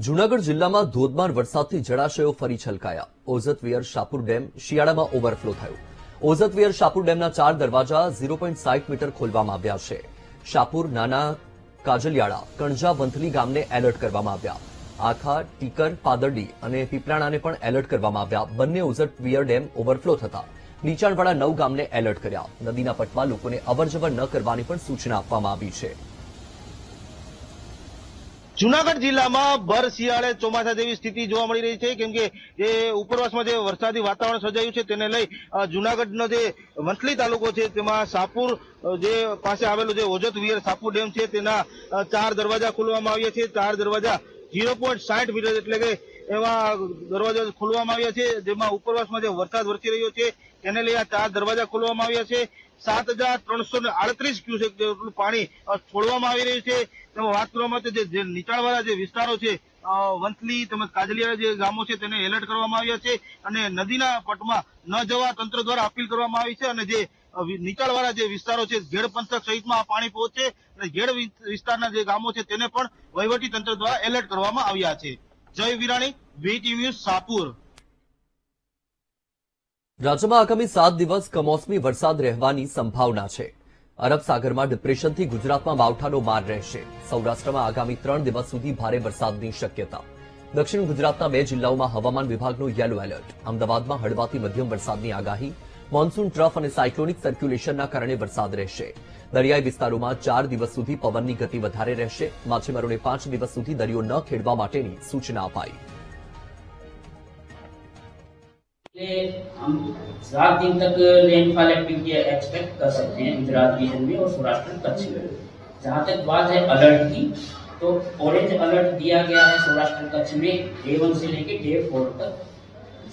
જૂનાગઢ જિલ્લામાં ધોધમાર વરસાદથી જળાશયો ફરી છલકાયા। ઓઝત-વિયર શાપુર ડેમ શિયાળામાં ઓવરફ્લો થયો। ઓઝત-વિયર શાપુર ડેમના 4 દરવાજા 0.60 મીટર ખોલવામાં આવ્યા છે। શાપુર, નાના કાજલિયાળા, કણજા, વંથલી ગામને એલર્ટ કરવામાં આવ્યા। આખા, ટીકર, પાદરડી અને પીપલાણાને પણ એલર્ટ કરવામાં આવ્યા। બંને ઓઝત-વિયર ડેમ ઓવરફ્લો થતા નીચાણવાળા 9 ગામને એલર્ટ કર્યા। નદીના પટમાં લોકોને અવરજવર ન કરવાની પણ સૂચના આપવામાં આવી છે। જૂનાગઢ જિલ્લામાં ભર શિયાળે ચોમાસા જેવી સ્થિતિ જોવા મળી રહી છે, કેમ કે જે ઉપરવાસમાં જે વરસાદી વાતાવરણ સર્જાયું છે તેને લઈ જૂનાગઢનો જે વંથલી તાલુકો છે તેમાં શાપુર જે પાસે આવેલો જે ઓઝત-વિયર શાપુર ડેમ છે તેના 4 દરવાજા ખોલવામાં આવ્યા છે। 4 દરવાજા 0.60 મીટર એટલે કે એવા દરવાજા ખોલવામાં આવ્યા છે, જેમાં ઉપરવાસમાં જે વરસાદ વરસી રહ્યો છે તેને લઈ આ 4 દરવાજા ખોલવામાં આવ્યા છે। 7,338 ક્યુસેક જેટલું પાણી છોડવામાં આવી રહ્યું છે। તેમાં વાત કરવામાં આવે તો જે નીચાણવાળા જે વિસ્તારો છે, વંથલી તેમજ કાજલિયા જે ગામો છે તેને એલર્ટ કરવામાં આવ્યા છે અને નદીના પટમાં ન જવા તંત્ર દ્વારા અપીલ કરવામાં આવી છે અને જે નીચાણવાળા જે વિસ્તારો છે, ઘેડ પંથક સહિતમાં પાણી પહોંચે અને ઘેડ વિસ્તારના જે ગામો છે તેને પણ વહીવટી તંત્ર દ્વારા એલર્ટ કરવામાં આવ્યા છે। જય વિરાણી, VTV ન્યૂઝ, શાપુર। રાજ્યમાં આગામી 7 દિવસ કમોસમી વરસાદ રહેવાની સંભાવના છે। અરબ સાગરમાં ડિપ્રેશનથી ગુજરાતમાં માવઠાનો માર રહેશે। સૌરાષ્ટ્રમાં આગામી 3 દિવસ સુધી ભારે વરસાદની શક્યતા। દક્ષિણ ગુજરાતના 2 જિલ્લાઓમાં હવામાન વિભાગનું યેલો એલર્ટ। અમદાવાદમાં હળવાથી મધ્યમ વરસાદની આગાહી। મોન્સૂન ટ્રફ અને સાયક્લોનિક સર્ક્યુલેશનના કારણે વરસાદ રહેશે। દરિયાઈ વિસ્તારોમાં 4 દિવસ સુધી પવનની ગતિ વધારે રહેશે। માછીમારોને 5 દિવસ સુધી દરિયો ન ખેડવા માટેની સૂચના અપાઈ। हम 7 दिन तक रेनफॉल एक्टिविटी एक्सपेक्ट कर सकते हैं गुजरात रीजन में और सौराष्ट्र कच्छ में। जहां तक बात है अलर्ट की, तो ऑरेंज अलर्ट दिया गया है सौराष्ट्र कच्छ में डे 1 से लेकर डे 4 तक,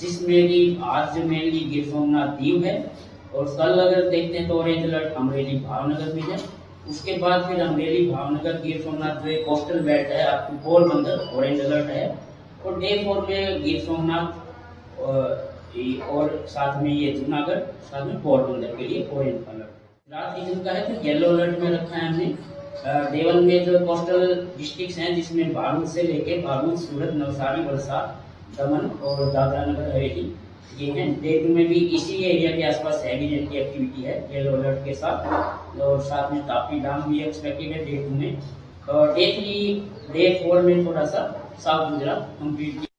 जिसमें भी आज मेनली गिर सोमनाथ दीव है और कल अगर देखते हैं तो ऑरेंज अलर्ट अमरेली भावनगर में है। उसके बाद फिर अमरेली भावनगर गिर सोमनाथ जो कोस्टल बेल्ट है आपको पोरबंदर ऑरेंज अलर्ट है और डे 4 में गिर सोमनाथ और साथ में ये जूनागढ़, साथ में पोरबंदर के लिए ऑरेंज अलर्ट। गुजरात रीजन का है तो येलो अलर्ट में रखा है हमने। डे 1 में जो कोस्टल डिस्ट्रिक्ट्स हैं जिसमें भारूच से लेके भारूच, सूरत, नवसारी, वलसाड, दमन और दादरा नगर हवेली ये हैं। डे 2 में भी इसी एरिया के आसपास हैवी रेन की एक्टिविटी है येलो अलर्ट के साथ, और साथ में तापी डाम भी एक्सपेक्टेड है डे 2 में। और डे 3 डे 4 में थोड़ा सा साउथ गुजरात कंप्लीटली